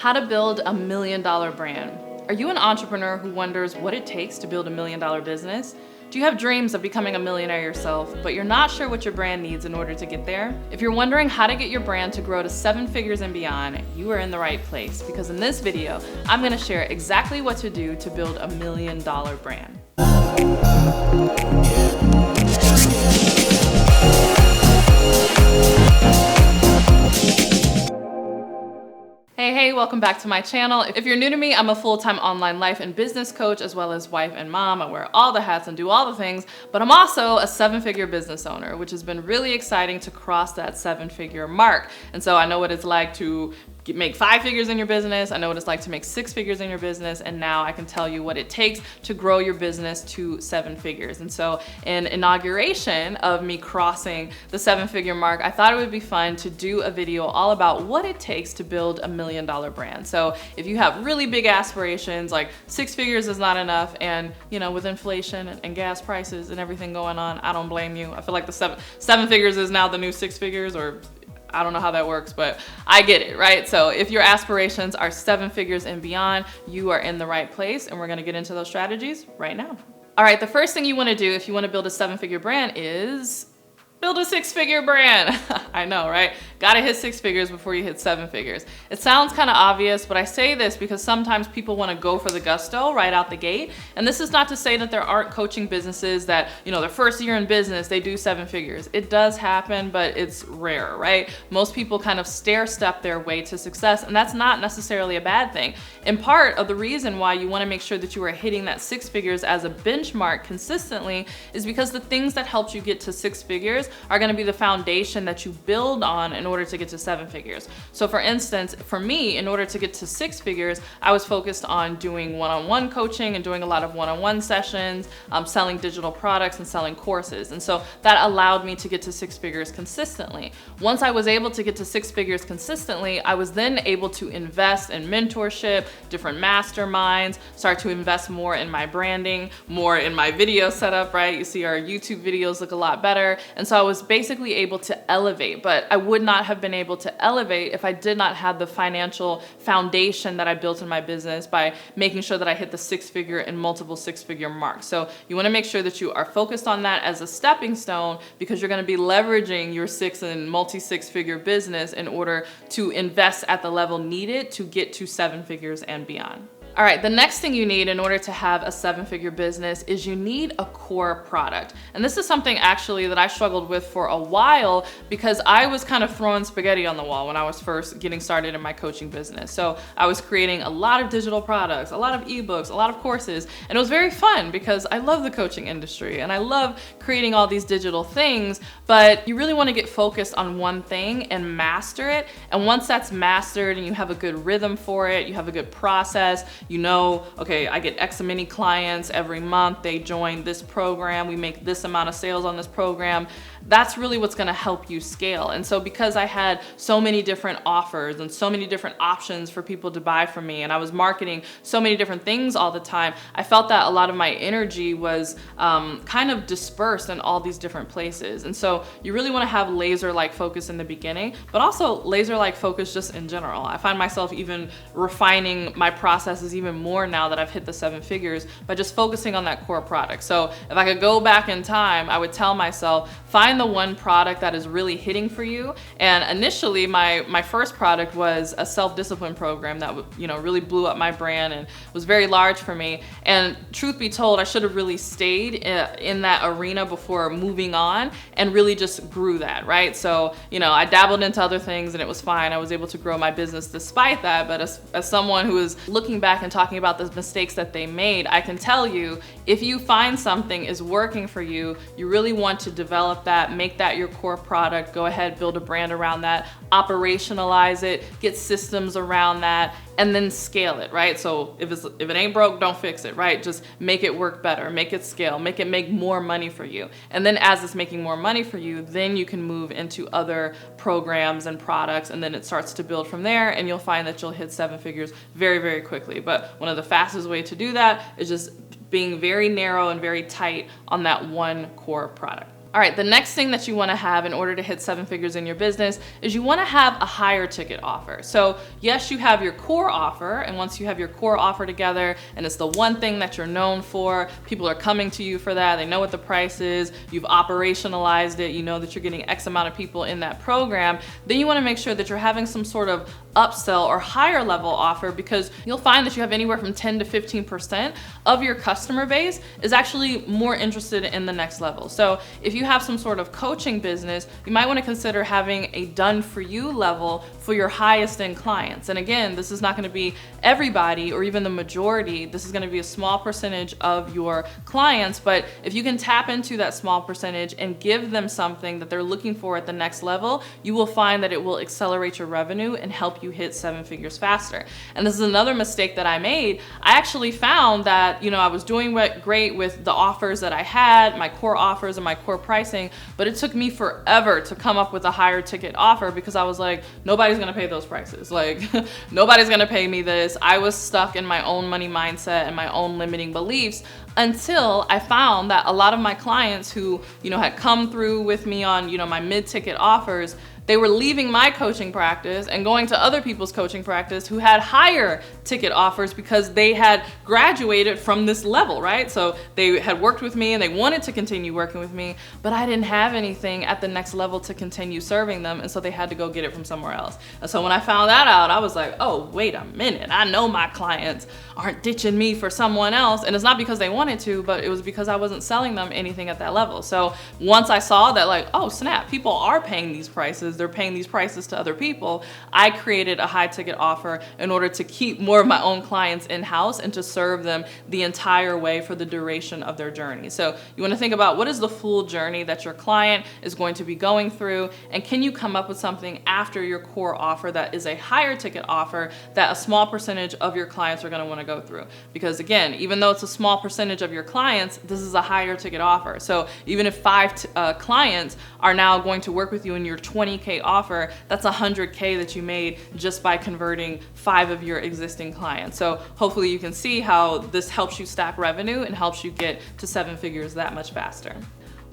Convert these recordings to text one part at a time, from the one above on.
How to build a $1 million brand. Are you an entrepreneur who wonders what it takes to build a $1 million business? Do you have dreams of becoming a millionaire yourself, but you're not sure what your brand needs in order to get there? If you're wondering how to get your brand to grow to 7 figures and beyond, you are in the right place, because in this video, I'm going to share exactly what to do to build a $1 million brand. Hey, welcome back to my channel. If you're new to me, I'm a full-time online life and business coach, as well as wife and mom. I wear all the hats and do all the things, but I'm also a 7-figure business owner, which has been really exciting to cross that 7-figure mark. And so I know what it's like to make 5 figures in your business. I know what it's like to make 6 figures in your business. And now I can tell you what it takes to grow your business to 7 figures. And so in inauguration of me crossing the 7-figure mark, I thought it would be fun to do a video all about what it takes to build a $1 million brand. So if you have really big aspirations, like 6 figures is not enough, and you know, with inflation and gas prices and everything going on, I don't blame you. I feel like the seven figures is now the new 6 figures, or I don't know how that works, but I get it, right? So if your aspirations are 7 figures and beyond, you are in the right place, and we're gonna get into those strategies right now. All right, the first thing you wanna do if you wanna build a 7-figure brand is build a 6-figure brand. I know, right? Gotta hit 6 figures before you hit 7 figures. It sounds kind of obvious, but I say this because sometimes people want to go for the gusto right out the gate. And this is not to say that there aren't coaching businesses that, you know, their first year in business, they do 7 figures. It does happen, but it's rare, right? Most people kind of stair-step their way to success, and that's not necessarily a bad thing. In part of the reason why you want to make sure that you are hitting that 6 figures as a benchmark consistently is because the things that helped you get to 6 figures are going to be the foundation that you build on in order to get to 7 figures. So for instance, for me, in order to get to 6 figures, I was focused on doing one-on-one coaching and doing a lot of one-on-one sessions, selling digital products and selling courses. And so that allowed me to get to 6 figures consistently. Once I was able to get to 6 figures consistently, I was then able to invest in mentorship, different masterminds, start to invest more in my branding, more in my video setup, right? You see our YouTube videos look a lot better. And so I was basically able to elevate, but I would not have been able to elevate if I did not have the financial foundation that I built in my business by making sure that I hit the 6-figure and multiple 6-figure marks. So you want to make sure that you are focused on that as a stepping stone, because you're going to be leveraging your 6 and multi-6-figure business in order to invest at the level needed to get to 7 figures and beyond. All right, the next thing you need in order to have a 7-figure business is you need a core product. And this is something actually that I struggled with for a while, because I was kind of throwing spaghetti on the wall when I was first getting started in my coaching business. So I was creating a lot of digital products, a lot of ebooks, a lot of courses, and it was very fun because I love the coaching industry and I love creating all these digital things, but you really want to get focused on one thing and master it. And once that's mastered and you have a good rhythm for it, you have a good process, you know, okay, I get X many clients every month, they join this program, we make this amount of sales on this program. That's really what's gonna help you scale. And so because I had so many different offers and so many different options for people to buy from me, and I was marketing so many different things all the time, I felt that a lot of my energy was kind of dispersed in all these different places. And so you really wanna have laser-like focus in the beginning, but also laser-like focus just in general. I find myself even refining my processes even more now that I've hit the 7 figures by just focusing on that core product. So if I could go back in time, I would tell myself, find the one product that is really hitting for you. And initially my first product was a self-discipline program that really blew up my brand and was very large for me. And truth be told, I should have really stayed in that arena before moving on and really just grew that, right? So, I dabbled into other things and it was fine. I was able to grow my business despite that. But as someone who is looking back and talking about the mistakes that they made, I can tell you, if you find something is working for you, you really want to develop that, make that your core product, go ahead, build a brand around that, operationalize it, get systems around that, and then scale it, right? So if it ain't broke, don't fix it, right? Just make it work better, make it scale, make it make more money for you. And then as it's making more money for you, then you can move into other programs and products, and then it starts to build from there, and you'll find that you'll hit 7 figures very, very quickly. But one of the fastest way to do that is just being very narrow and very tight on that one core product. All right, the next thing that you wanna have in order to hit 7 figures in your business is you wanna have a higher ticket offer. So yes, you have your core offer, and once you have your core offer together and it's the one thing that you're known for, people are coming to you for that, they know what the price is, you've operationalized it, you know that you're getting X amount of people in that program, then you wanna make sure that you're having some sort of upsell or higher level offer, because you'll find that you have anywhere from 10 to 15% of your customer base is actually more interested in the next level. So if you have some sort of coaching business, you might want to consider having a done for you level for your highest end clients. And again, this is not going to be everybody or even the majority. This is going to be a small percentage of your clients, but if you can tap into that small percentage and give them something that they're looking for at the next level, you will find that it will accelerate your revenue and help you hit 7 figures faster. And this is another mistake that I made. I actually found that, I was doing great with the offers that I had, my core offers and my core pricing, but it took me forever to come up with a higher ticket offer because I was like, nobody's gonna pay those prices. Like, nobody's gonna pay me this. I was stuck in my own money mindset and my own limiting beliefs until I found that a lot of my clients who, had come through with me on, my mid-ticket offers, they were leaving my coaching practice and going to other people's coaching practice who had higher ticket offers because they had graduated from this level, right? So they had worked with me and they wanted to continue working with me, but I didn't have anything at the next level to continue serving them. And so they had to go get it from somewhere else. And so when I found that out, I was like, oh, wait a minute. I know my clients aren't ditching me for someone else. And it's not because they wanted to, but it was because I wasn't selling them anything at that level. So once I saw that, like, oh snap, people are paying these prices, they're paying these prices to other people, I created a high ticket offer in order to keep more of my own clients in-house and to serve them the entire way for the duration of their journey. So you want to think about what is the full journey that your client is going to be going through, and can you come up with something after your core offer that is a higher ticket offer that a small percentage of your clients are going to want to go through. Because again, even though it's a small percentage of your clients, this is a higher ticket offer. So even if 5 clients are now going to work with you in your 20K offer, that's 100K that you made just by converting 5 of your existing clients. So hopefully you can see how this helps you stack revenue and helps you get to 7 figures that much faster.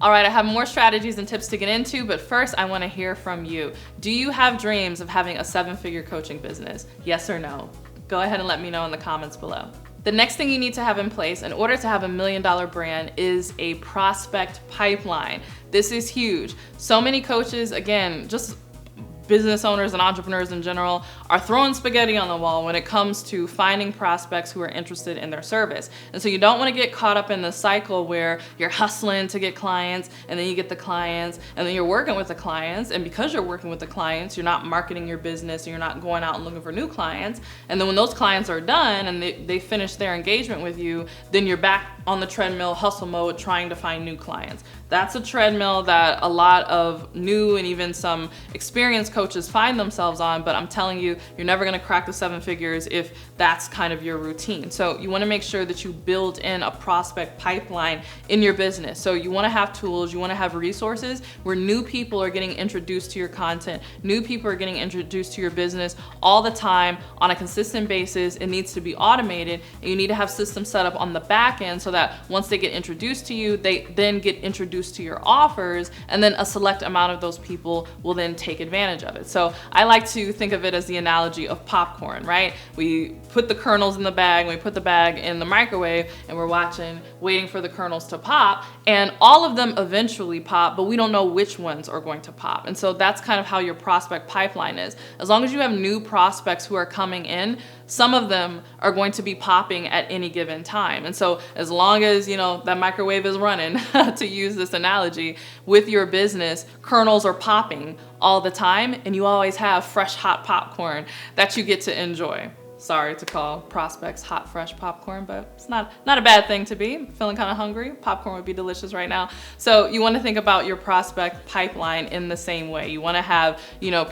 All right, I have more strategies and tips to get into, but first I want to hear from you. Do you have dreams of having a 7-figure coaching business? Yes or no? Go ahead and let me know in the comments below. The next thing you need to have in place in order to have $1 million brand is a prospect pipeline. This is huge. So many coaches, again, just business owners and entrepreneurs in general, are throwing spaghetti on the wall when it comes to finding prospects who are interested in their service. And so you don't want to get caught up in the cycle where you're hustling to get clients, and then you get the clients, and then you're working with the clients, and because you're working with the clients, you're not marketing your business, and you're not going out and looking for new clients. And then when those clients are done and they finish their engagement with you, then you're back on the treadmill, hustle mode, trying to find new clients. That's a treadmill that a lot of new and even some experienced coaches find themselves on, but I'm telling you, you're never gonna crack the 7 figures if that's kind of your routine. So you wanna make sure that you build in a prospect pipeline in your business. So you wanna have tools, you wanna have resources where new people are getting introduced to your content, new people are getting introduced to your business all the time on a consistent basis. It needs to be automated, and you need to have systems set up on the back end so that once they get introduced to you, they then get introduced to your offers, and then a select amount of those people will then take advantage of it. So I like to think of it as the analogy of popcorn, right? We put the kernels in the bag, and we put the bag in the microwave, and we're waiting for the kernels to pop, and all of them eventually pop, but we don't know which ones are going to pop. And so that's kind of how your prospect pipeline is. As long as you have new prospects who are coming in, some of them are going to be popping at any given time. And so as long as, that microwave is running, to use this analogy, with your business, kernels are popping all the time, and you always have fresh, hot popcorn that you get to enjoy. Sorry to call prospects hot, fresh popcorn, but it's not a bad thing to be. I'm feeling kind of hungry. Popcorn would be delicious right now. So you want to think about your prospect pipeline in the same way. You want to have,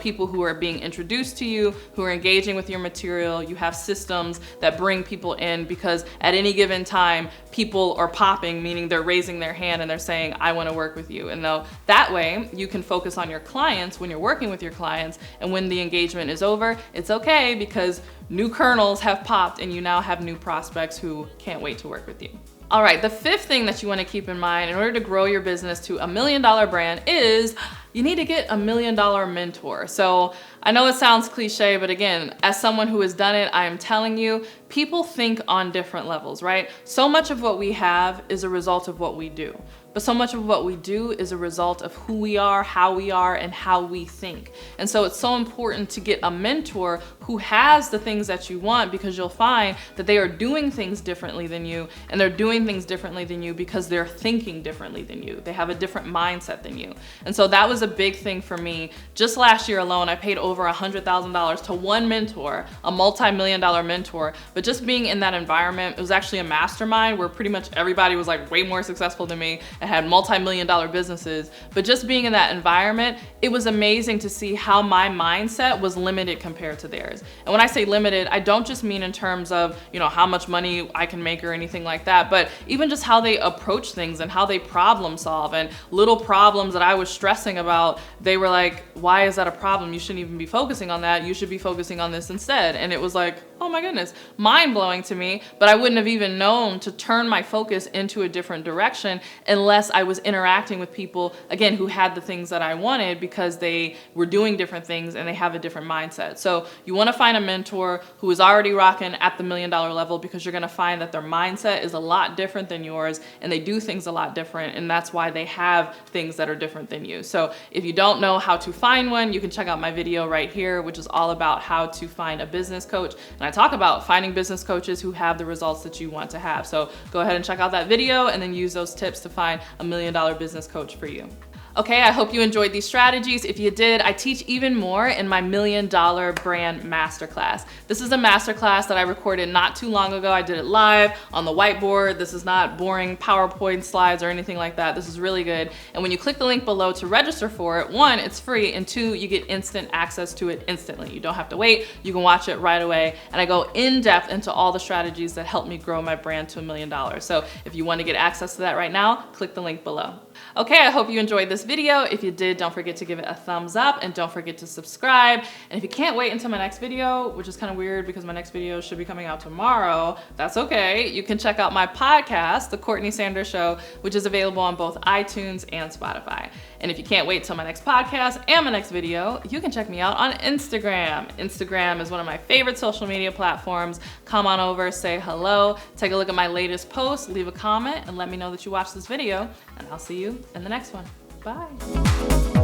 people who are being introduced to you, who are engaging with your material. You have systems that bring people in, because at any given time, people are popping, meaning they're raising their hand and they're saying, I want to work with you. And though that way you can focus on your clients when you're working with your clients, and when the engagement is over, it's okay, because new kernels have popped and you now have new prospects who can't wait to work with you. All right, the fifth thing that you want to keep in mind in order to grow your business to $1 million brand is you need to get $1 million mentor. So I know it sounds cliche, but again, as someone who has done it, I am telling you, people think on different levels, right? So much of what we have is a result of what we do. But so much of what we do is a result of who we are, and how we think. And so it's so important to get a mentor who has the things that you want, because you'll find that they are doing things differently than you, and they're doing things differently than you because they're thinking differently than you. They have a different mindset than you. And so that was a big thing for me. Just last year alone, I paid over $100,000 to one mentor, a multi-million-dollar mentor. But just being in that environment, it was actually a mastermind where pretty much everybody was like way more successful than me and had multi-million-dollar businesses. But just being in that environment, it was amazing to see how my mindset was limited compared to theirs. And when I say limited, I don't just mean in terms of, how much money I can make or anything like that, but even just how they approach things and how they problem solve. And little problems that I was stressing about, they were like, why is that a problem? You shouldn't even be focusing on that. You should be focusing on this instead. And it was like, oh my goodness, mind-blowing to me, but I wouldn't have even known to turn my focus into a different direction unless I was interacting with people, again, who had the things that I wanted because they were doing different things and they have a different mindset. So you want to find a mentor who is already rocking at the $1 million level, because you're going to find that their mindset is a lot different than yours and they do things a lot different, and that's why they have things that are different than you. So if you don't know how to find one, you can check out my video right here, which is all about how to find a business coach. And I talk about finding business coaches who have the results that you want to have. So go ahead and check out that video and then use those tips to find $1 million business coach for you. Okay, I hope you enjoyed these strategies. If you did, I teach even more in my $1 Million Brand Masterclass. This is a masterclass that I recorded not too long ago. I did it live on the whiteboard. This is not boring PowerPoint slides or anything like that. This is really good. And when you click the link below to register for it, 1, it's free, and 2, you get instant access to it instantly. You don't have to wait. You can watch it right away. And I go in depth into all the strategies that help me grow my brand to $1 million. So if you want to get access to that right now, click the link below. Okay, I hope you enjoyed this video. If you did, don't forget to give it a thumbs up and don't forget to subscribe. And if you can't wait until my next video, which is kind of weird because my next video should be coming out tomorrow, that's okay. You can check out my podcast, The Courtney Sanders Show, which is available on both iTunes and Spotify. And if you can't wait till my next podcast and my next video, you can check me out on Instagram. Instagram is one of my favorite social media platforms. Come on over, say hello, take a look at my latest post, leave a comment, and let me know that you watched this video, and I'll see you in the next one. Bye.